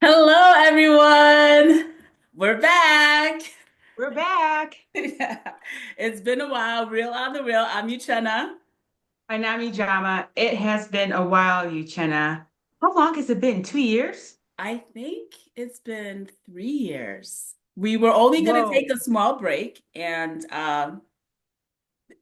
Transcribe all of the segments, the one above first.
Hello, everyone. We're back. We're back. Yeah. It's been a while. Real on the real. I'm Uchenna. Anami Jama, it has been a while, Uchenna. How long has it been? 2 years? I think it's been 3 years. We were only going to take Whoa. a small break, and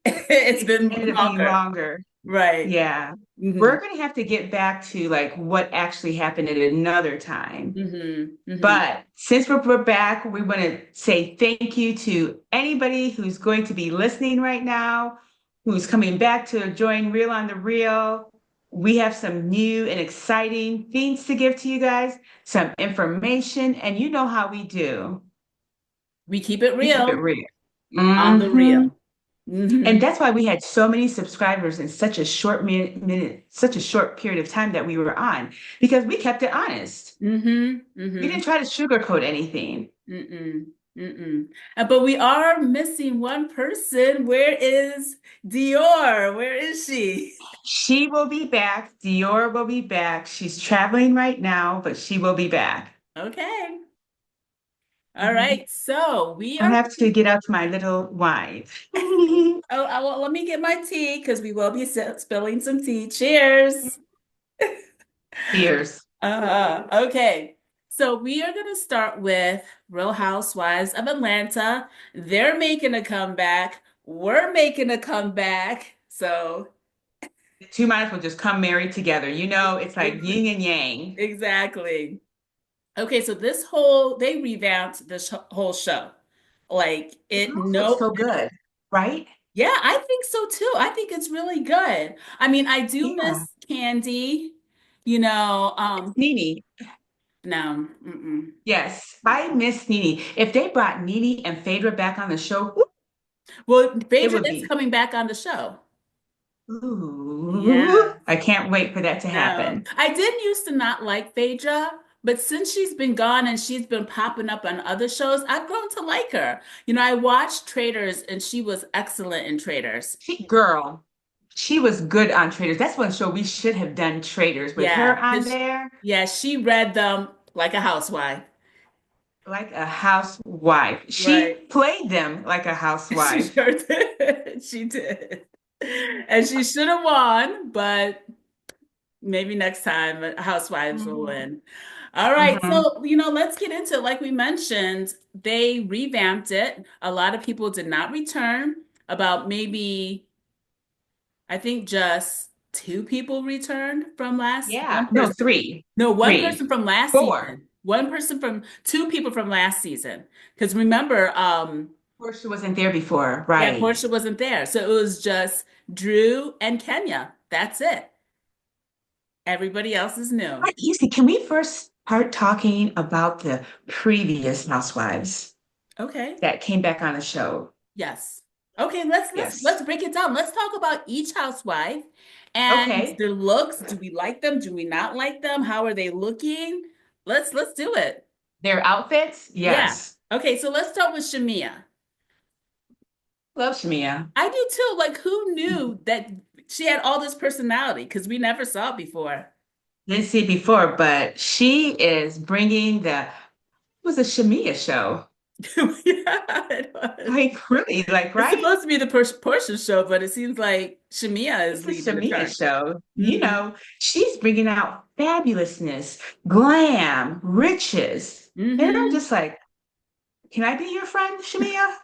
it's It been ended up being longer. longer. Right. Yeah. hmm We're going to have to get back to like what actually happened at another time. hmm hmm But since we're back, we want to say thank you to anybody who's going to be listening right now, who's coming back to join Real on the Real. We have some new and exciting things to give to you guys, some information, and you know how we do. We keep it We keep it real real. on the Hmm. real. hmm And that's why we had so many subscribers in such a short such a short period of time that we were on, because we kept it honest. hmm We hmm didn't try to sugarcoat anything. Mm-mm, mm-mm. But we are missing one person. Where is Dior? Where is she? She will be back. Dior will be back. She's traveling right now, but she will be back. Okay. All Mhm. right. So we I are. have to get out my little wine. Well, let me get my tea because we will be spilling some tea. Cheers. Cheers. Okay. So we are going to start with Real Housewives of Atlanta. They're making a comeback. We're making a comeback. So The two might as well just come married together. You know, it's like yin and yang. exactly. Okay, so they revamped this whole show. Like It it, also looks no, so good, right? yeah, I think so too. I think it's really good. I mean, I do Yeah. miss Candy, you know, Nene. no, mm-mm. Yes, I miss Nene. If they brought Nene and Phaedra back on the show, whoop, Well, it Phaedra would is be, coming back on the show. ooh, Yeah. I can't wait for that to No, happen. I did used to not like Phaedra, but since she's been gone and she's been popping up on other shows, I've grown to like her. I watched Traders and she was excellent in Traders. Girl, she was good on Traders. That's one show we should have done Traders with her Yeah, on there, yeah, she read them like a housewife. like a housewife. She Right. played them like a She housewife. sure did. She did. And she should have won, but maybe next time housewives will Hmm. win. All right, Hmm. so let's get into it. Like we mentioned, they revamped it. A lot of people did not return. About maybe, I think just two people returned from Yeah, one no, person. three, No, one person three, from last four. season. One person from two people from last season. Because remember, Portia wasn't there before, yeah, right? Portia wasn't there. So it was just Drew and Kenya. That's it. Everybody else is new. What easy. Can we first start talking about the previous housewives Okay. that came back on the show? Yes. Okay, let's Yes. break it down. Let's talk about each housewife and Okay. their looks. Do we like them? Do we not like them? How are they looking? Let's do it. Their outfits? Yeah. Yes. Okay, so let's start with Shamia. Love Shamia. I do too. Like, who knew that she had all this personality? Because we never saw it before. Didn't see it before, but she is bringing it was a Shamia show. Yeah, it was. Like really, like It's right? supposed to be the Portia show, but it seems like Shamia is It's a leading the Shamia charge. show. You hmm know, she's bringing out fabulousness, glam, riches. And I'm hmm just like, can I be your friend, Shamia?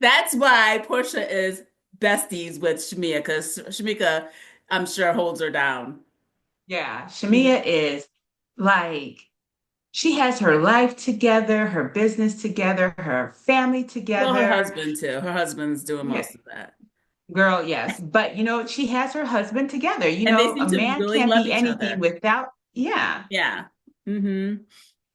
That's why Portia is besties with Shamia, because Shamika, I'm sure, holds her down. Yeah, Mhm. Shamia is like, she has her life together, her business together, her family Well, her together. husband too. Her husband's doing Yeah, most of that. girl, yes. But she has her husband together. And they A seem to man really can't love be each anything other. without, yeah. Yeah. hmm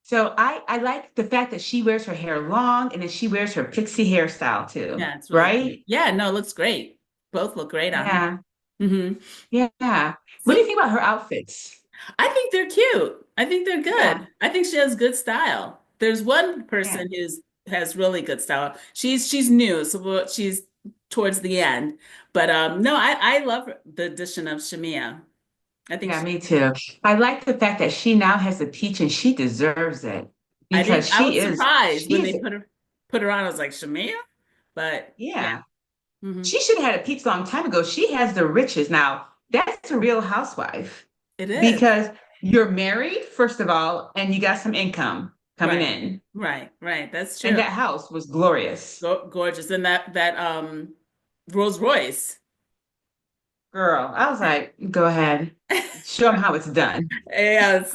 So I like the fact that she wears her hair long and then she wears her pixie hairstyle too, Yeah, it's really cute. right? Yeah, no, it looks great. Both look great on her. Yeah, hmm yeah. What do you So think about her outfits? I think they're cute. I think they're Yeah, good. I think she has good style. There's one yeah. person who's has really good style. She's new, so she's towards the end. But no, I love the addition of Shamia. I think Yeah, she, me too. I like the fact that she now has a peach and she deserves it I because didn't, I was surprised when she they is, put her on. I was like, Shamea? But yeah. yeah, Hmm. she should have had a peach long time ago. She has the riches. Now, that's a real housewife It is. because you're married, first of all, and you got some income coming Right. in. Right. Right. That's And true. that house was glorious. Gorgeous. And that Rolls Royce. Girl, I was like, go ahead, show them how it's done. Yes.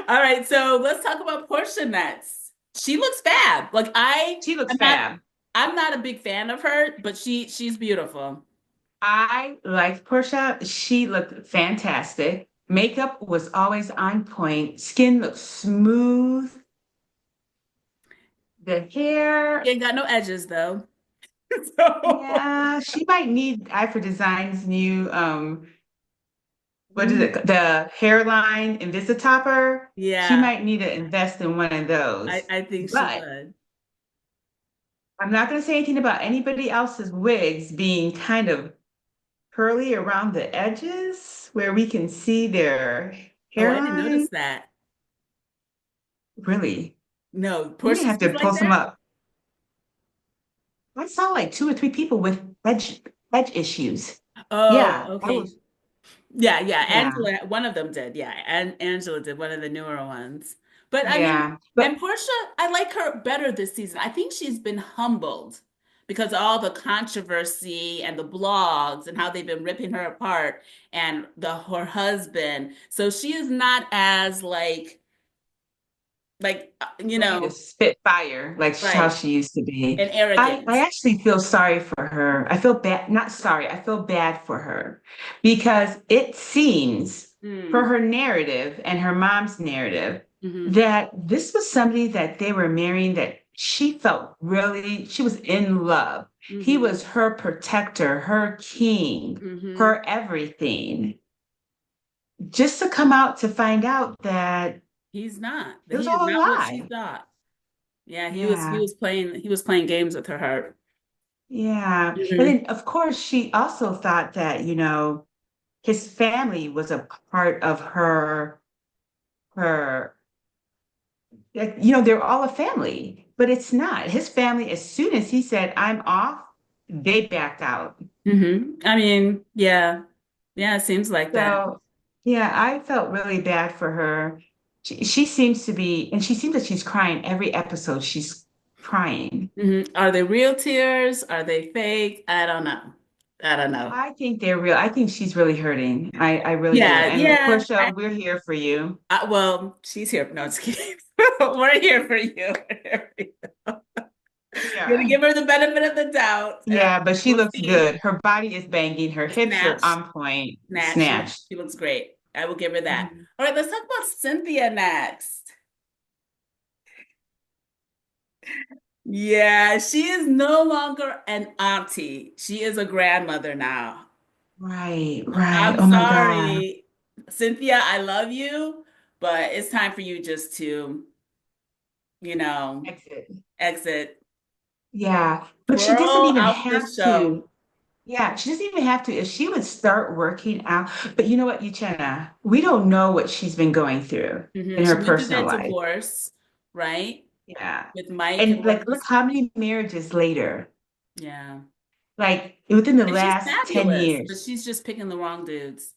All right, so let's talk about Portia next. She looks fab. She looks I'm not fab. I'm not a big fan of her, but she's beautiful. I liked Portia. She looked fantastic. Makeup was always on point. Skin looked smooth. The She hair, ain't got no edges though. So yeah, she might need Eye for Design's new what is mm, it? The hairline Invisitopper. She yeah, might need to invest in one of those. I think she But would. I'm not going to say anything about anybody else's wigs being kind of curly around the edges where we can see their Oh, I didn't notice hairline. that. Really, No, we're gonna Portia's have was to like pull some that? up. I saw like two or three people with edge issues. Oh, Yeah, that okay. was Yeah, yeah. yeah, Angela, one of them did. Yeah, and Angela did one of the newer ones. But I mean, yeah. But and Portia, I like her better this season. I think she's been humbled because of all the controversy and the blogs and how they've been ripping her apart and her husband. So she is not as ready to spit fire like how right she used to be. and I arrogant. actually feel sorry for her. I feel bad, not sorry, I feel bad for her because it seems for Mm, her narrative and her mom's narrative hmm that this was somebody that they were marrying that she felt really, she was in love. He hmm was her protector, her king, hmm her everything. Just to come out to find out that He's not. it was He is all a not what she lie. thought. Yeah, Yeah. he was playing games with her heart. Yeah. And Hmm then, of course, she also thought that, his family was a part of her, like, they're all a family, but it's not. His family, as soon as he said, I'm off, they backed out. I mean, yeah. Yeah, it seems like that. So, yeah, I felt really bad for her. She seems to be, and she seems that she's crying every episode. She's crying. Are they real tears? Are they fake? I don't know. I don't know. I think they're real. I think she's really hurting. I really do. Yeah, And yeah. Portia, we're here for you. Well, she's here. No, just kidding. We're here for you. We're here for you. Gonna Yeah. give her the benefit of the doubt, and Yeah, but she we'll looks see. good. Her body is banging. Her hips are Snatch, on point. snatch. Snatched. She looks great. I will give her that. Mhm. All right, let's talk about Cynthia next. Yeah, she is no longer an auntie. She is a grandmother now. Right, right. I'm Oh my God. sorry, Cynthia, I love you, but it's time for you just to, you know, Exit. exit, Yeah, but she doesn't twirl even out the have show. to. Yeah, she doesn't even have to. If she would start working out, but you know what, Uchenna, we don't know what she's been going through in She her went through personal that life. divorce, right? Yeah. With Mike and And what like, look he's, how many marriages later, yeah. like within the And she's last 10 fabulous, but years. she's just picking the wrong dudes.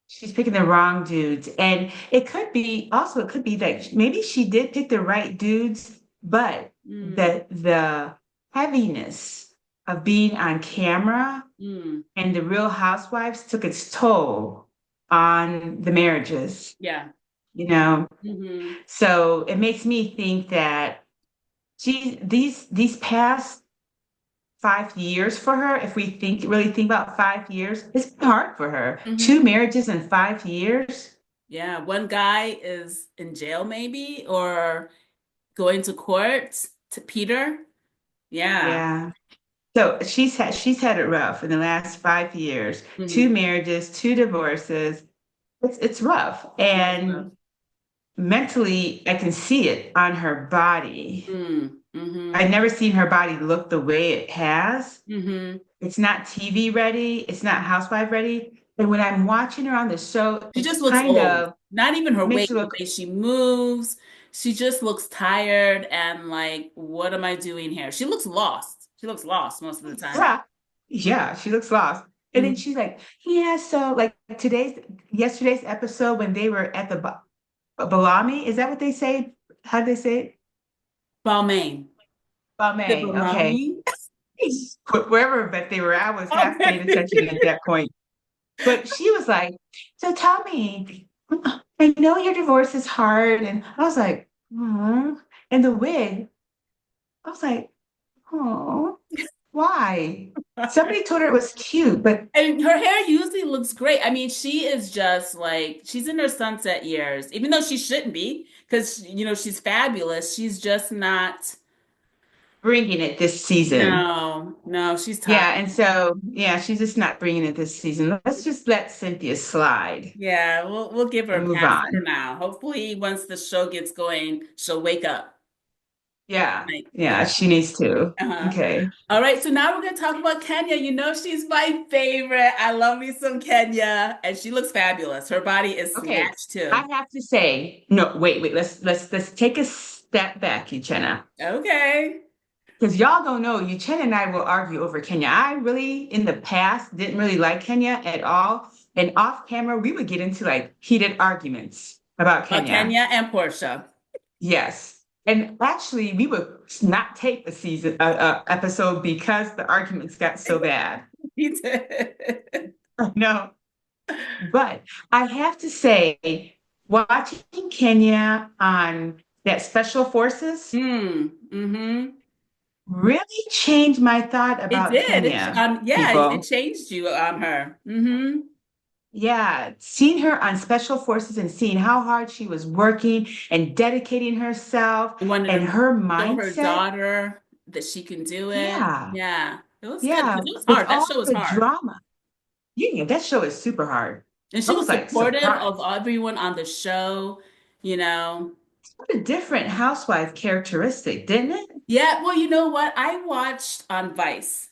She's picking the wrong dudes. And it could be that maybe she did pick the right dudes, but Mm, the heaviness of being on camera mm, and the Real Housewives took its toll on the marriages, yeah. you know? hmm So it makes me think that these past 5 years for her, if we really think about 5 years, it's been hard for her. hmm 2 marriages in 5 years. Yeah, one guy is in jail maybe or going to court to Peter. Yeah. Yeah. So she's had it rough in the last 5 years. Two hmm marriages, two divorces. It's rough. It is rough. And mentally, I can see it on her body. Mm-hmm. I've never seen her body look the way it has. hmm It's not TV ready. It's not housewife ready. And when I'm watching her on the show, She it's just looks kind old. of Not even her makes weight, her the look, way she moves. She just looks tired and like, what am I doing here? She looks lost. She looks lost most of the time. yeah, yeah, she looks lost. And then Mhm. she's like, yeah, so like yesterday's episode when they were at the Balami, is that what they say? How do they say it? Balmain. The Balmain, okay. Balmain? Wherever but they were, I was half paying attention at Okay. that point. But she was like, so tell me, I know your divorce is hard. And I was like, hmm. And the wig, I was like, oh, why? Somebody told her it was cute, but And her hair usually looks great. I mean, she is just like she's in her sunset years, even though she shouldn't be, because she's fabulous. She's just not. bringing it this season. No, no, she's Yeah. toxic. And so, yeah, she's just not bringing it this season. Let's just let Cynthia slide Yeah, we'll give her and a move pass for on. now. Hopefully, once the show gets going, she'll wake up. Yeah. Like, yeah. Yeah. She needs to. Uh-huh. Okay. All right, so now we're gonna talk about Kenya. You know she's my favorite. I love me some Kenya, and she looks fabulous. Her body is Okay. snatched too. I have to say, no, wait. Let's take a step back, Uchenna. Okay. Because y'all don't know, Uchenna and I will argue over Kenya. I really, in the past, didn't really like Kenya at all. And off camera, we would get into like heated arguments about Kenya. Kenya and Portia. Yes. And actually, we would not take the episode because the arguments got so bad. He did. No, but I have to say, watching Kenya on that Special Forces Mm-hmm. really changed my thought It about did. Kenya, Yeah, it people. changed you on her. Mm-hmm. Yeah, seeing her on Special Forces and seeing how hard she was working and dedicating herself You wanted and to her show her mindset. daughter that she can do it. Yeah, Yeah, it was good because yeah, it was with hard. That all show was the hard. drama. Yeah, that show is super hard. And she I was was like supportive of surprised. everyone on the show, you know. What a different housewife characteristic, didn't it? Yeah, well, you know what? I watched on Vice.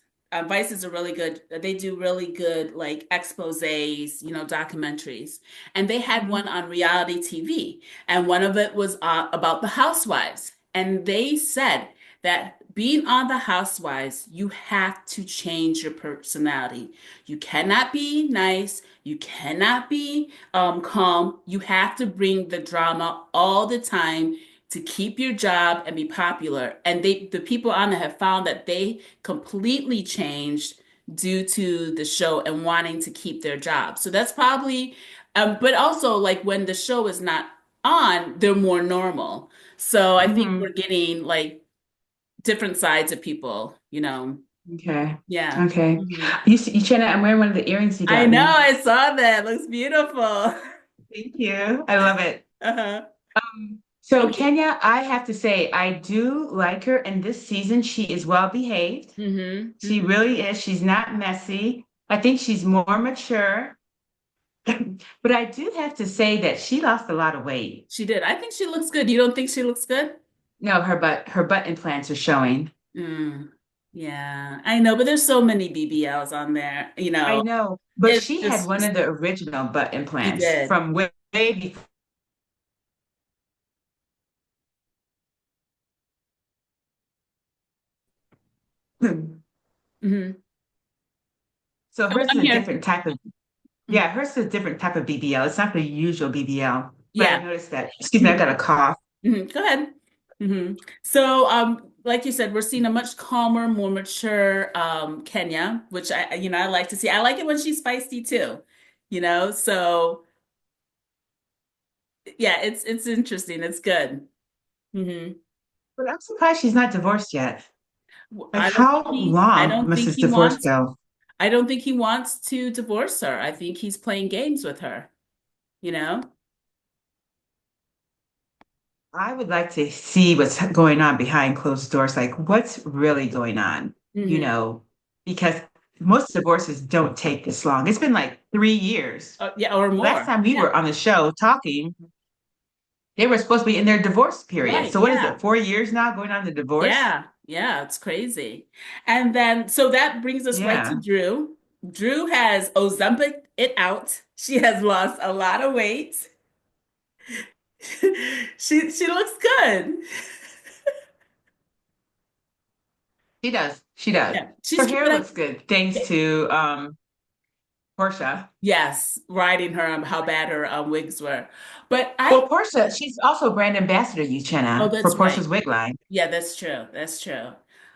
Vice is a really good, they do really good like exposés, documentaries. And they had Mhm. one on reality TV. And one of it was about the housewives. And they said that being on the housewives, you have to change your personality. You cannot be nice. You cannot be calm. You have to bring the drama all the time to keep your job and be popular. And the people on it have found that they completely changed due to the show and wanting to keep their job. So that's probably, but also like when the show is not on, they're more normal. So I think Mhm. we're getting like different sides of people. Okay. Yeah. Okay. hmm You Shanna, I'm wearing one of the earrings you I got know, me. I saw that. Looks beautiful. Thank you. I love it. Uh-huh. So Okay. Kenya, I have to say, I do like her, and this season she is well behaved. She hmm really is. She's not messy. I think she's more mature. But I do have to say that she lost a lot of weight. She did. I think she looks good. You don't think she looks good? No, her butt implants are showing. Mm, yeah, I know, but there's so many BBLs on there. I know, but It's she had one of the original butt she implants did. from way before. hmm So hers is I'm a here. different type of, Mhm. yeah, hers is a different type of BBL. It's not the usual BBL, but I Yeah. noticed that. Excuse me, I Mhm. got a cough. Go ahead. So, like you said, we're seeing a much calmer, more mature Kenya, which I like to see. I like it when she's feisty too. So yeah, it's interesting. It's good. hmm But I'm surprised she's not divorced yet. Like, I don't think how he. I long don't must think this he divorce wants. go? I don't think he wants to divorce her. I think he's playing games with her, you know? I would like to see what's going on behind closed doors. Like, what's really going on? You hmm know, because most divorces don't take this long. It's been like 3 years. Yeah, or Last more. time we Yeah. were on the show talking, they were supposed to be in their divorce period. Right. So what is Yeah. it, 4 years now going on the divorce? Yeah. Yeah. It's crazy. And then, so that brings us right to Yeah. Drew. Drew has Ozempic. it out. She has lost a lot of weight. She looks good. She does. She does. Yeah, Her she's hair keeping up. looks good thanks to Portia. Yes, riding her how bad her wigs were. But I Well, Portia, she's also brand ambassador, oh, Uchenna, for that's right. Portia's wig line. Yeah, that's true. That's true.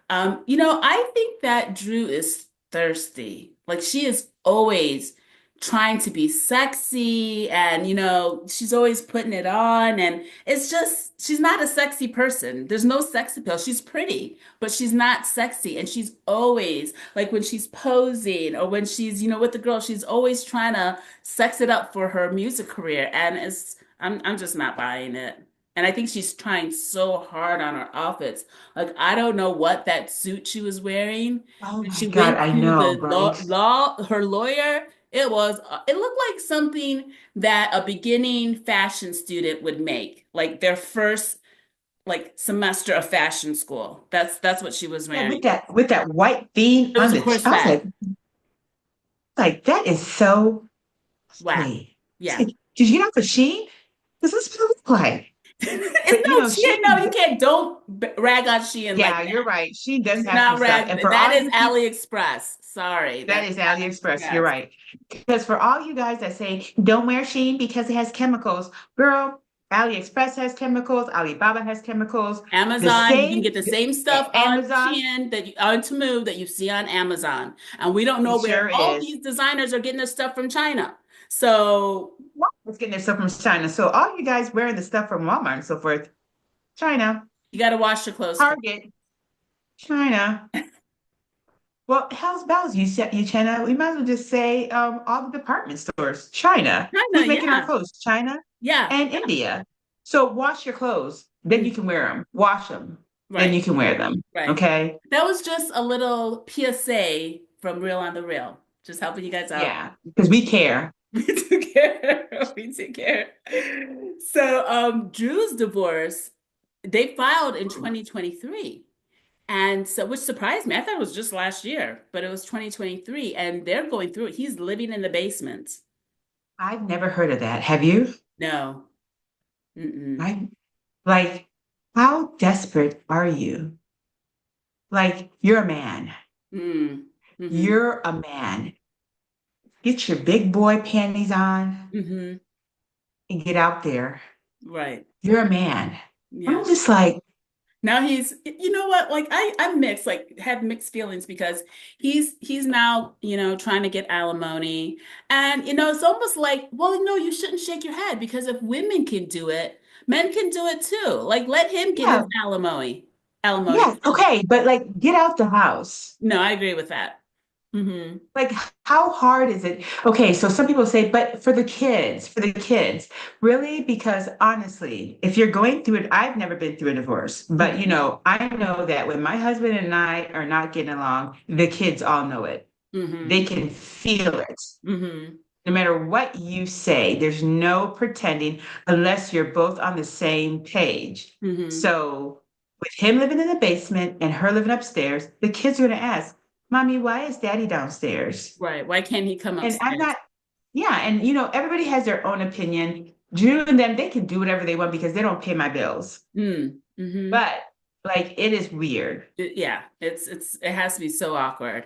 I think that Drew is thirsty. Like she is always trying to be sexy and she's always putting it on and it's just she's not a sexy person. There's no sex appeal. She's pretty, but she's not sexy and she's always like when she's posing or when she's, with the girl, she's always trying to sex it up for her music career and I'm just not buying it. And I think she's trying so hard on her outfits. Like, I don't know what that suit she was wearing Oh when my she God, went I to know, the right? her lawyer. It looked like something that a beginning fashion student would make, like their first like semester of fashion school. That's what she was Yeah, wearing. with that white theme It was on a I was corset. like that is so Wow. ugly. It's Yeah. like, did you get off a Sheen? Because that's what it look like. It's But no Shein. No, Sheen, you can't. Don't rag on Shein like yeah, you're that. right. Sheen does Do have some not stuff. rag. And for That all is you people, AliExpress. Sorry, that that's is AliExpress. You're AliExpress. right. Because for all you guys that say, don't wear Sheen because it has chemicals, girl, AliExpress has chemicals, Alibaba has chemicals. The Amazon, you can same get the same stuff on Amazon, Shein on Temu that you see on Amazon. And we don't know it where sure all is. these designers are getting their stuff from China. So Walmart's getting their stuff from China. So all you guys wearing the stuff from Walmart and so forth, China, you got to wash your clothes first. Target, China. Well, hell's bells, you China. We might as well just say all the department stores, China. China, Who's making our yeah. clothes? China Yeah. and India. So wash your clothes, then Mm, you can wear them. Wash them, then right. you can wear them. Right. Okay? That was just a little PSA from Real on the Real. Just helping you guys out. Yeah, because we care. We took care. We took care. So, Drew's divorce, they filed in 2023. And so, which surprised me. I thought it was just last year, but it was 2023, and they're going through it. He's living in the basement. I've never heard of that. Have you? No. Mm-mm. I like, how desperate are you? Like, you're a man. Mm. Mm-hmm. You're a man. Get your big boy panties on Mm-hmm. and get out there. Right. You're a man. I'm Yeah. just like, Now he's, you know what? Like I'm mixed, like have mixed feelings because he's now, trying to get alimony. And it's almost like, well, no, you shouldn't shake your head because if women can do it, men can do it too. Like let him get his yeah, alimony. Alimony yeah, too. okay, but like, get out the house. No, I agree with that. Hmm. Like, how hard is it? Okay, so some people say, but for the kids, really? Because honestly, if you're going through it, I've never been through a divorce, but I know that when my husband and I are not getting along, the kids all know it. They Hmm. can feel it. Hmm. No matter what you say, there's no pretending unless you're both on the same page. Hmm. So, with him living in the basement and her living upstairs, the kids are going to ask, Mommy, why is Daddy downstairs? Right. Why can't he come And I'm upstairs? not, yeah. And, everybody has their own opinion. Drew and them, they can do whatever they want because they don't pay my bills. Mm. Hmm. But, like, it is weird. Yeah, it has to be so awkward.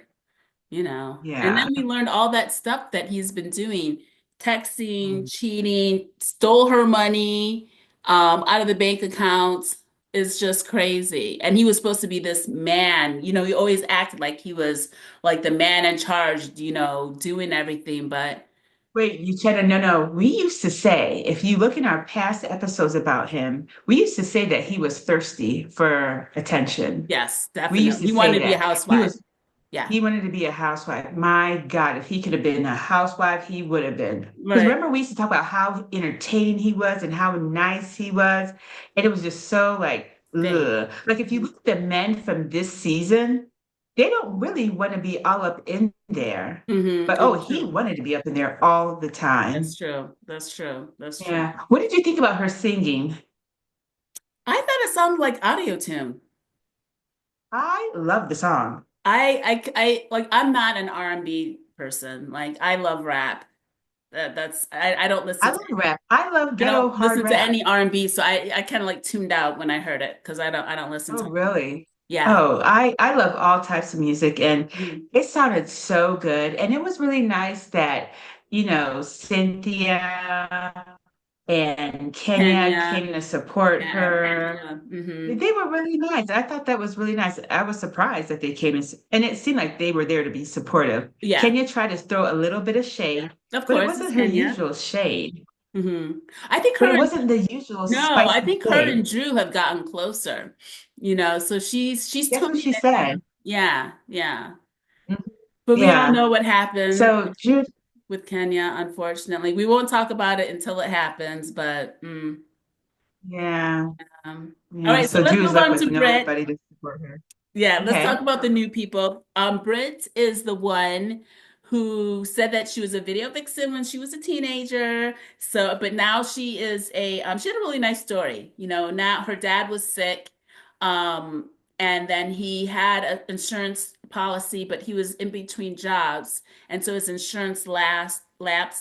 And then Yeah. we learned all that stuff that he's been doing, texting, cheating, stole her money out of the bank accounts. It's just crazy. And he was supposed to be this man, he always acted like he was like the man in charge, doing everything. But Wait, you said no, no. We used to say, if you look in our past episodes about him, we used to say that he was thirsty for attention. yes, We used definitely. to He wanted say to be a that he housewife. was Yeah. he wanted to be a housewife. My God, if he could have been a housewife, he would have been. Because Right. remember, we used to talk about how entertaining he was and how nice he was, and it was just so like, Fake. ugh. Like if you look at the men from this season, they don't really want to be all up in there. Hmm. But oh, It's he true. wanted to be up in there all the That's time. true. That's true. That's true. Yeah. What did you think about her singing? I thought it sounded like audio tune. I love the song. I like I'm not an R&B person. Like I love rap. I don't I listen to love rap. I love I ghetto don't hard listen to rap. any R&B, so I kind of like tuned out when I heard it because I don't listen Oh, to. really? Yeah. Oh, I love all types of music, and Mhm. it sounded so good. And it was really nice that, Cynthia and Kenya Kenya, came to support yeah, her. Angela. Hmm. They were really nice. I thought that was really nice. I was surprised that they came and it seemed like they were there to be supportive. Yeah, Kenya tried to throw a little bit of shade, of but it course, it's wasn't her Kenya. usual shade. Hmm. I think But her it and wasn't the usual no, I spicy think her shade. and Drew have gotten closer, so she's That's what toning she it down. said. Yeah, yeah. Mhm. But we all Yeah. know what happened So Jude, with Kenya, unfortunately. We won't talk about it until it happens, but yeah, all yeah. right, so So let's Drew's move left on with to Britt. nobody to support her. Yeah, let's talk Okay. about the new people. Britt is the one who said that she was a video vixen when she was a teenager. So, but now she is she had a really nice story. Now her dad was sick, um, and then he had an insurance policy, but he was in between jobs, and so his insurance lapsed,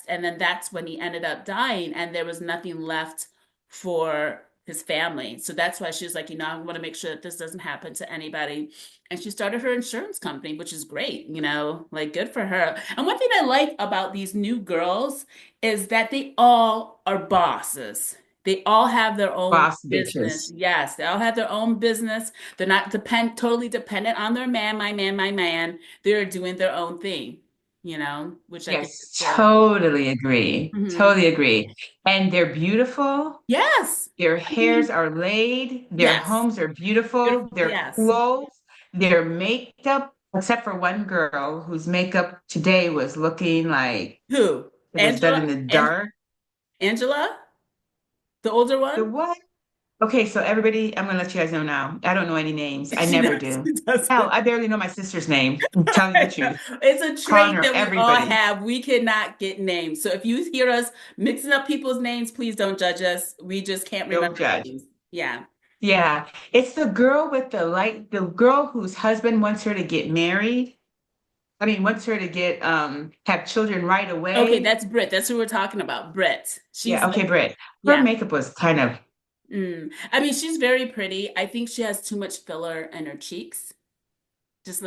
and then that's when he ended up dying, and there was nothing left for his family. So that's why she was like, I want to make sure that this doesn't happen to anybody. And she started her insurance company, which is great, like good for her. And one thing I like about these new girls is that they all are bosses. They all have their own Boss business. bitches. Yes, they all have their own business. They're not totally dependent on their man, my man, my man. They're doing their own thing, which I think is Yes, good. totally agree. Hmm. Totally agree. And they're beautiful. Yes. Their I hairs mean, are laid. Their yes. homes are beautiful. Beautiful. Their Yes. clothes, their makeup, except for one girl whose makeup today was looking like Who? it was done in the And dark. Angela, the older The one? what? Okay, so everybody, I'm gonna let you guys know now. I don't know any names. I She never does. do. She Hell, doesn't. I barely know my sister's name. I'm telling you the truth. It's a Calling trait her that we all everybody. have. We cannot get names. So if you hear us mixing up people's names, please don't judge us. We just can't Don't remember judge. names. Yeah. Yeah, it's the girl with the girl whose husband wants her to get married. I mean, wants her to get have children right Okay, away. that's Britt. That's who we're talking about. Britt. She's Yeah, okay, like, Britt. Her yeah. makeup was kind of I mean, she's very pretty. I think she has too much filler in her cheeks.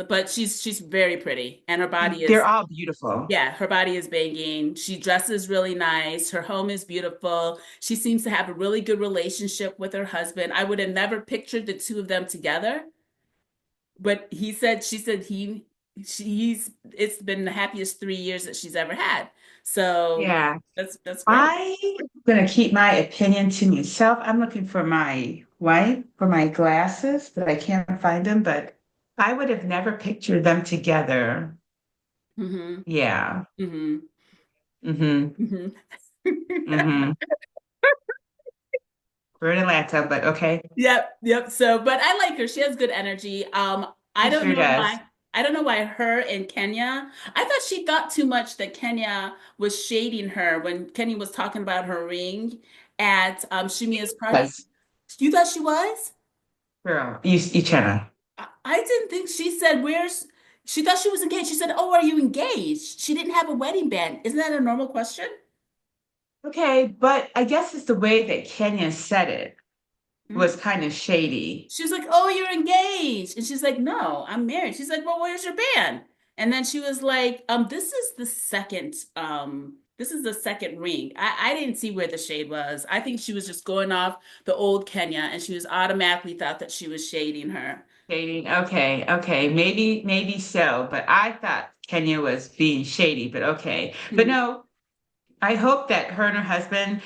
But she's very pretty, and her body they're is. all beautiful. Yeah, her body is banging. She dresses really nice. Her home is beautiful. She seems to have a really good relationship with her husband. I would have never pictured the two of them together, but she said it's been the happiest 3 years that she's ever had. So Yeah. that's great. I'm gonna keep my opinion to myself. I'm looking for my wife for my glasses, but I can't find them. But I would have never pictured them together. Hmm. Yeah. Hmm. Mm-hmm. Hmm. Mm-hmm. We're in Atlanta, but okay. Yep, yep. So, but I like her. She has good energy. I She don't sure know does. why. I don't know why her and Kenya. I thought she thought too much that Kenya was shading her when Kenya was talking about her ring at Shimia's party. Yes, You thought she was? girl. You Chena. I didn't think she said where's. She thought she was engaged. She said, "Oh, are you engaged?" She didn't have a wedding band. Isn't that a normal question? Okay, but I guess it's the way that Kenya said it was kind of shady. She was like, "Oh, you're engaged." And she's like, "No, I'm married." She's like, "Well, where's your band?" And then she was like, this is the second ring. I didn't see where the shade was. I think she was just going off the old Kenya and she was automatically thought that she was shading her." Shading. Okay, okay. Maybe so. But I thought Kenya was being shady, but okay. But Mhm. no, I hope that her and her husband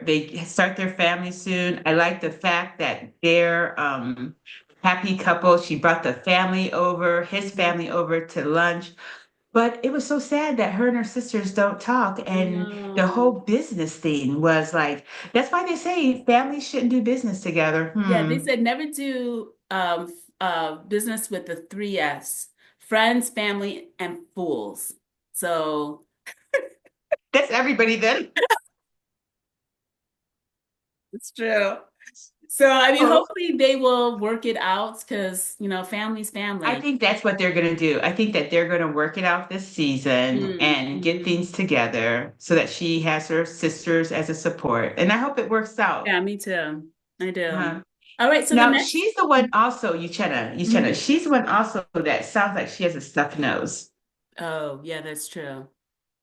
they start their family soon. I like the fact that they're happy couple. She brought the family over, his Mhm. family over to lunch. But it was so sad that her and her sisters don't talk. I And the whole know. business thing was like, that's why they say families shouldn't do business together. Yeah, they Hmm. said never do business with the three S: friends, family, and fools. So That's everybody then. it's true. So, I mean, Oh, hopefully they will work it out because, family's I family. think that's what they're going to do. I think that they're going to work it out this season and get Mm-hmm. things together so that she has her sisters as a support. And I hope it works out. Yeah, me too. I do. Uh, All right, so the Now, next. she's the one also, Uchenna, Mhm. she's the one also that sounds like she has a stuffed nose. Oh, yeah, that's true.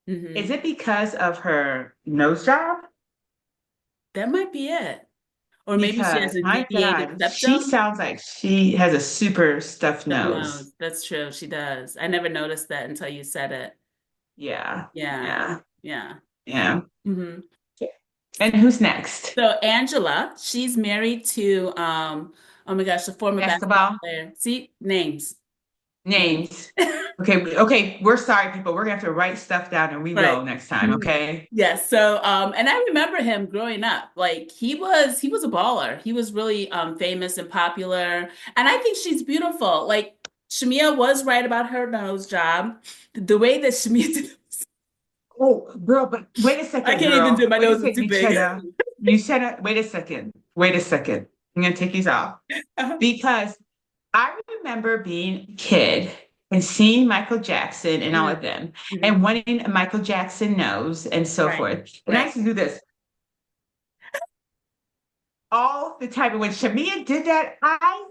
Is Hmm. it because of her nose job? That might be it. Or maybe she has Because a my deviated God, she septum. sounds like she has a super stuffed Stuff nose. nose. That's true. She does. I never noticed that until you said it. Yeah, Yeah. yeah, Yeah. yeah. Hmm. And who's next? So Angela, she's married to oh my gosh, the former basketball Basketball player. See, names. Names. names. Okay, okay. We're sorry, people. We're gonna have to write stuff down, and we Right. will next time. Mhm. Okay. Yes. So and I remember him growing up. Like he was a baller. He was really famous and popular. And I think she's beautiful. Like Shamia was right about her nose job. The way that Shamia did, Oh, girl, but wait a I second, can't even do it. girl. My Wait a nose is second, too big. You said it. Wait a second. Wait a second. I'm gonna take these off because I remember being a kid and seeing Michael Jackson and all Mm, of them and mhm. wanting a Michael Jackson nose and so Right. forth. And I Right. used to do this all the time. And when Shamia did that, I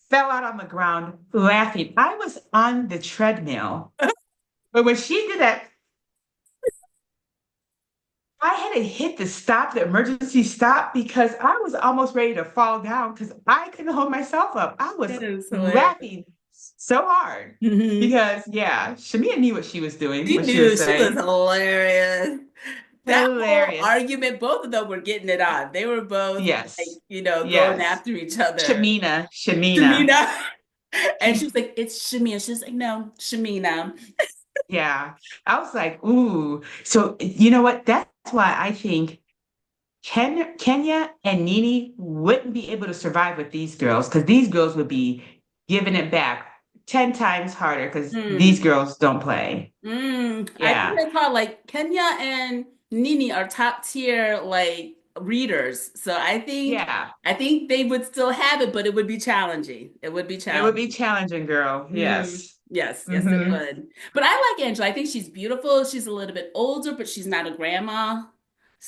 fell out on the ground laughing. I was on the treadmill. But when she did that, I had to hit the emergency stop, because I was almost ready to fall down because I couldn't hold myself up. I was That is hilarious. laughing so hard Hmm. because, yeah, Shamia knew what she was doing, She what she was knew she was saying. hilarious. That whole Hilarious. argument, both of them were getting it on. They were both like, Yes. going Yes. after each other. Shamina. Shamina. And she She, was like, it's Shamia. She's like, no, Shamina. yeah. I was like, ooh. So, you know what? That's why I think Kenya and Nene wouldn't be able to survive with these girls, because these girls would be giving it back 10 times harder because these Mm, girls don't play. I think Yeah. they call like Kenya and Nini are top tier like readers. So I think Yeah. I think they would still have it, but it would be challenging. It would be It would be challenging. challenging, girl. Hmm. Yes. Yes, yes, it Hmm. would. But I like Angela. I think she's beautiful. She's a little bit older, but she's not a grandma.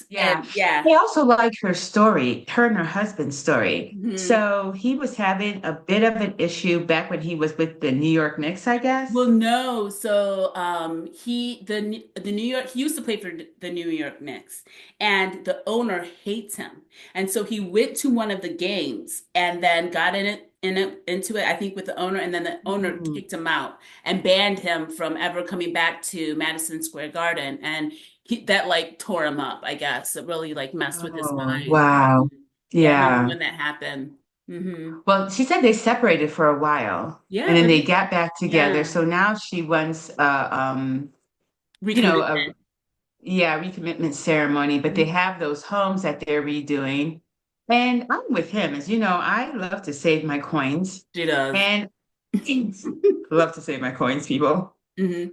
Yeah. And yeah. I also like her story, her and her husband's story. Mhm. So he was having a bit of an issue back when he was with the New York Knicks, I Well, guess. no. So the New York he used to play for the New York Knicks, and the owner hates him, and so he went to one of the games and then got into it. I think with the owner, and then the owner Mm. kicked him out and banned him from ever coming back to Madison Square Garden, and that like tore him up. I guess it really like messed with his Oh, mind. wow. Yeah, I remember Yeah. when that happened. Hmm. Well, she said they separated for a while and Yeah, then but they got back together. yeah, So now she wants you know, recommitment. yeah, recommitment ceremony, but they have those homes that they're redoing. And I'm with him. As you know, I love to save my coins She does. and love to save my coins, people. Hmm.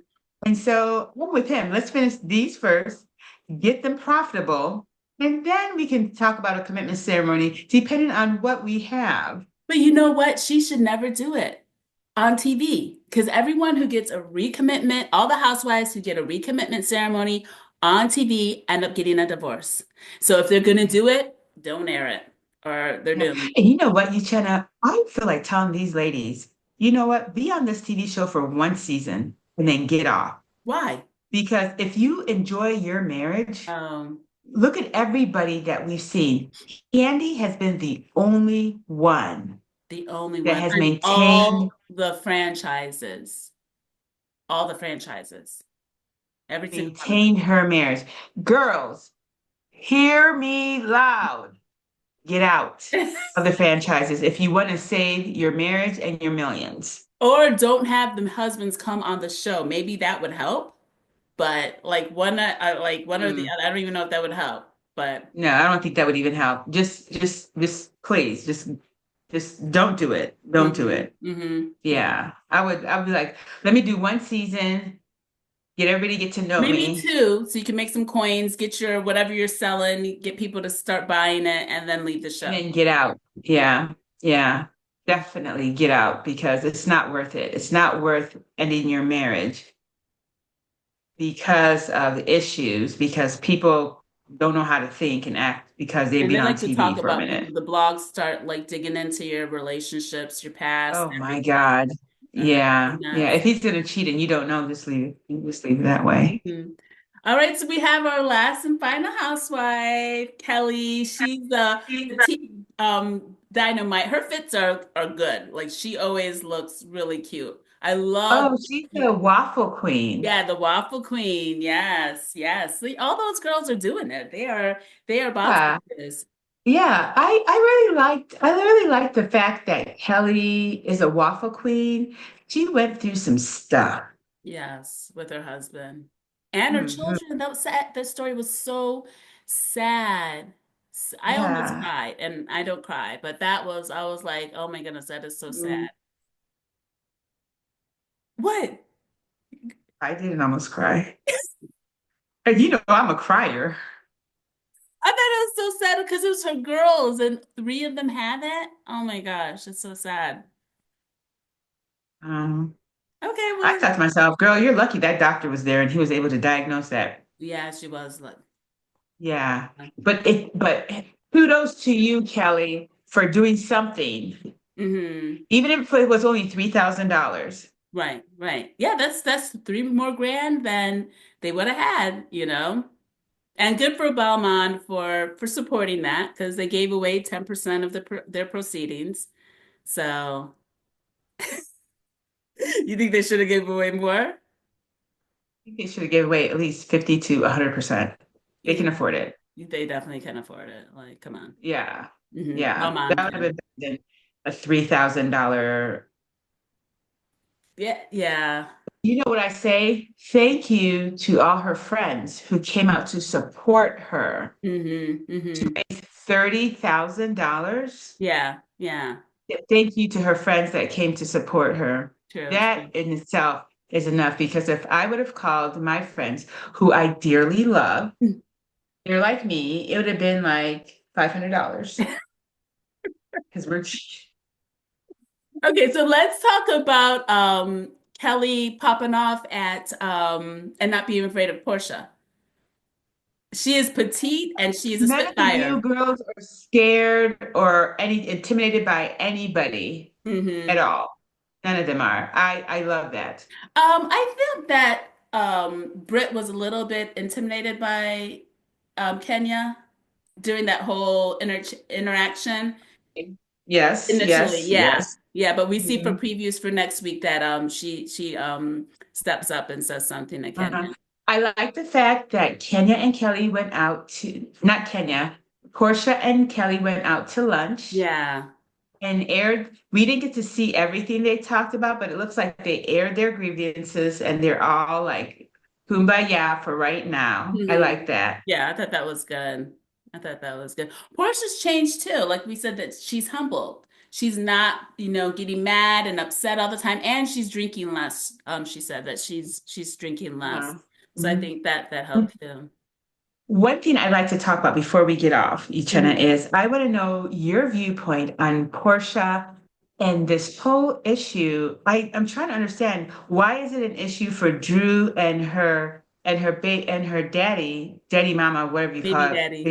And so I'm with him. Let's finish these first, get them profitable, and then we can talk about a commitment ceremony depending on what we have. But you know what? She should never do it on TV because everyone who gets a recommitment, all the housewives who get a recommitment ceremony on TV end up getting a divorce. So if they're going to do it, don't air it or they're Yeah. doomed. And you know what, Uchenna? I feel like telling these ladies, you know what? Be on this TV show for one season and then get off. Why? Because if you enjoy your marriage, Um, look at everybody that we've seen. Candy has been the only one the only that one has on maintained all the franchises, all the franchises, every single one of them. maintained her marriage. Girls, hear me loud. Get out of the franchises if you want to save your marriage and your millions. Or don't have the husbands come on the show. Maybe that would help. But like one or the Mm. other. I don't even know if that would help. But No, I don't think that would even help. Just please, just don't do it. Don't do hmm it. hmm yeah. Yeah, I would be like, let me do one season, Get everybody get to know Maybe me two, so you can make some coins, get your whatever you're selling, get people to start buying it, and then leave the and show. then get out. Yeah. Yeah. Definitely get out because it's not worth it. It's not worth ending your marriage because of the issues, because people don't know how to think and act because they've And been they on like to TV talk for a about minute. people. The blogs start like digging into your relationships, your past, Oh my everything. God. And that's Yeah. really Yeah. nice. If he's gonna cheat and you don't know, just leave it that way. Mhm. All right, so we have our last and final housewife, Kelly. She's a petite dynamite. Her fits are good. Like she always looks really cute. I love Oh, she's the waffle queen. yeah, the waffle queen. Yes, yes. See, all those girls are doing it. They are boss Yeah. bitches. Yeah. I really liked the fact that Kelly is a waffle queen. She went through some stuff. Yes, with her husband and her Mhm. children. That was sad. That story was so sad. I almost Yeah. cried, and I don't cry, but that was, I was like, oh my goodness, that is so Mm, sad. What? I didn't almost cry. And you know, I'm a crier. I thought it was so sad because it was her girls, and three of them had it. Oh my gosh, it's so sad. Um, Okay, I well, thought to myself, girl, you're lucky that doctor was there and he was able to diagnose that. yeah, she was like, Yeah. But kudos to you, Kelly, for doing something, mm-hmm. even if it was only $3,000. Right, right. Yeah, that's three more grand than they would have had. And good for Belmont for supporting that because they gave away 10% of their proceedings. So, you think they should have given away more? think they should have given away at least 50 to 100%. They can Yeah, afford it. they definitely can afford it. Like, come on. Yeah. Yeah. Belmont That would have can. been better than a $3,000. Yeah, yeah. You know what I say? Thank you to all her friends who came out to support her. $30,000. Yeah, yeah. Thank you to her friends that came to support her. True, true. That in itself is enough because if I would have called my friends who I dearly love, they're like me, it would have been like $500 because we're Okay, so let's talk about Kelly popping off at and not being afraid of Portia. She is petite and she is a none of the new spitfire. girls are scared or any intimidated by anybody at hmm all. None of them are. I love that. I think that Britt was a little bit intimidated by Kenya during that whole interaction Yes, initially. yes, Yeah. yes. Yeah, but we see for Mhm. previews for next week that she steps up and says something to Uh, Kenya. I like the fact that Kenya and Kelly went out to, not Kenya, Portia and Kelly went out to lunch Yeah. and aired. We didn't get to see everything they talked about, but it looks like they aired their grievances and they're all like kumbaya for right now. I like hmm that. Yeah, I thought that was good. I thought that was good. Portia's changed too. Like we said, that she's humbled. She's not, getting mad and upset all the time, and she's drinking less. She said that she's drinking less. Uh, So I mhm. think that helped too. One thing I'd like to talk about before we get off, Ichena, Mhm. is I want to know your viewpoint on Portia and this whole issue. I'm trying to understand why is it an issue for Drew and her daddy mama, whatever you Baby call it, daddy.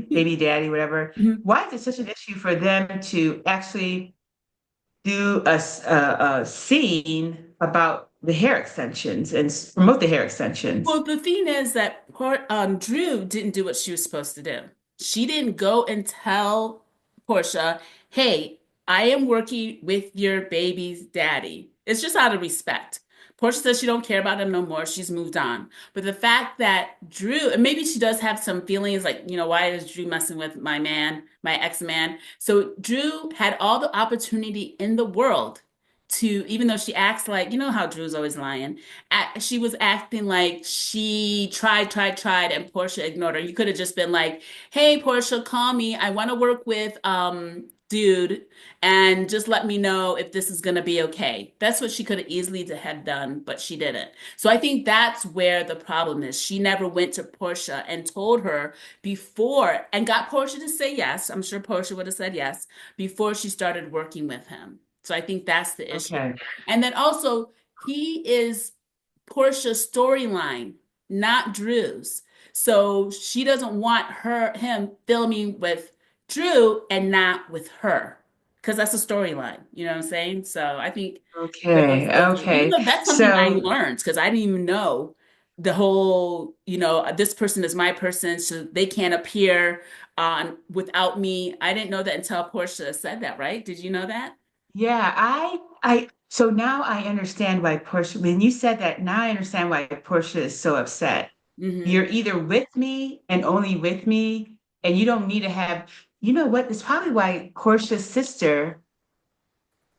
baby daddy, whatever. Mhm. Why is it such an issue for them to actually do a scene about the hair extensions and promote the hair extensions? Well, the thing is that Drew didn't do what she was supposed to do. She didn't go and tell Portia, "Hey, I am working with your baby's daddy." It's just out of respect. Portia says she don't care about him no more. She's moved on. But the fact that Drew, and maybe she does have some feelings like, why is Drew messing with my man, my ex-man? So Drew had all the opportunity in the world to, even though she acts like, how Drew's always lying, she was acting like she tried, and Portia ignored her. You could have just been like, "Hey, Portia, call me. I want to work with dude, and just let me know if this is going to be okay. That's what she could have easily had done, but she didn't. So I think that's where the problem is. She never went to Portia and told her before and got Portia to say yes. I'm sure Portia would have said yes before she started working with him. So I think that's the issue. Okay. And then also, he is Portia's storyline, not Drew's. So she doesn't want him filming with Drew and not with her because that's a storyline. You know what I'm saying? So I think Okay. even Okay. though that's something I So learned because I didn't even know the whole, this person is my person, so they can't appear on without me. I didn't know that until Portia said that, right? Did you know that? yeah, so now I understand why Portia, when you said that, now I understand why Portia is so upset. Hmm. You're either with me and only with me, and you don't need to have, you know what? It's probably why Portia's sister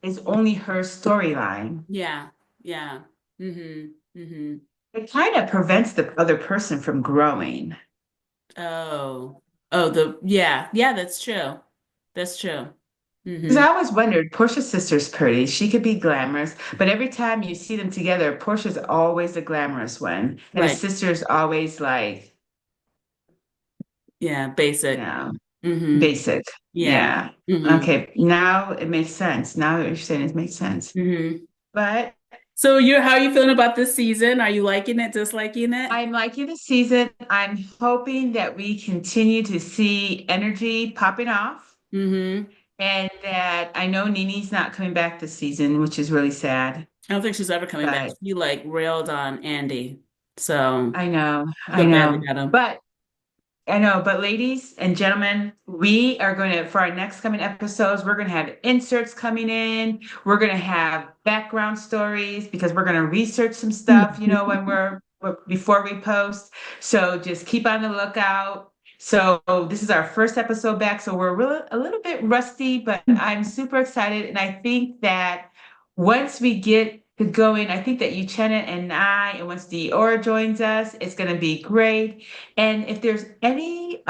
is only her storyline. Yeah. Yeah. Hmm. Hmm. It kind of prevents the other person from growing. Oh. Oh, yeah, that's true. That's true. Because Hmm. I always wondered, Portia's sister's pretty. She could be glamorous, but every time you see them together, Portia's always the glamorous one, and the Right. sister's always like, Yeah, you basic. know, Hmm. basic. Yeah. Yeah. Hmm. Okay. Now it makes sense. Now what you're saying it makes sense. Hmm. But So how are you feeling about this season? Are you liking it, disliking it? I'm liking the season. I'm hoping that we continue to see energy popping off Hmm. and that I know Nini's not coming back this season, which is really sad. I don't think she's ever coming back. But She like railed on Andy. So I know, I feel badly know. about him. But I know, but ladies and gentlemen, we are going to, for our next coming episodes, we're going to have inserts coming in. We're going to have background stories because we're going to research some stuff, when before we post. So just keep on the lookout. So this is our first episode back. So we're really a little bit rusty, but I'm super excited. And I think that once we get to going, I think that Uchenna and and once Diora joins us, it's going to be great. And if there's any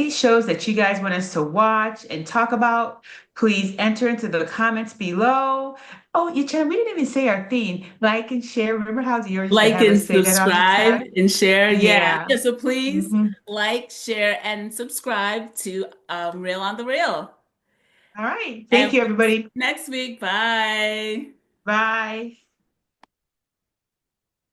shows that you guys want us to watch and talk about, please enter into the comments below. Oh, Uchenna, we didn't even say our theme. Like and share. Remember how Diora used to Like have and us say that all the subscribe time? and share. Yeah. Yeah. Yeah. So please Hmm. like, share, and subscribe to Real on the Real. All right. Thank And you, we'll see everybody. you next week. Bye. Bye.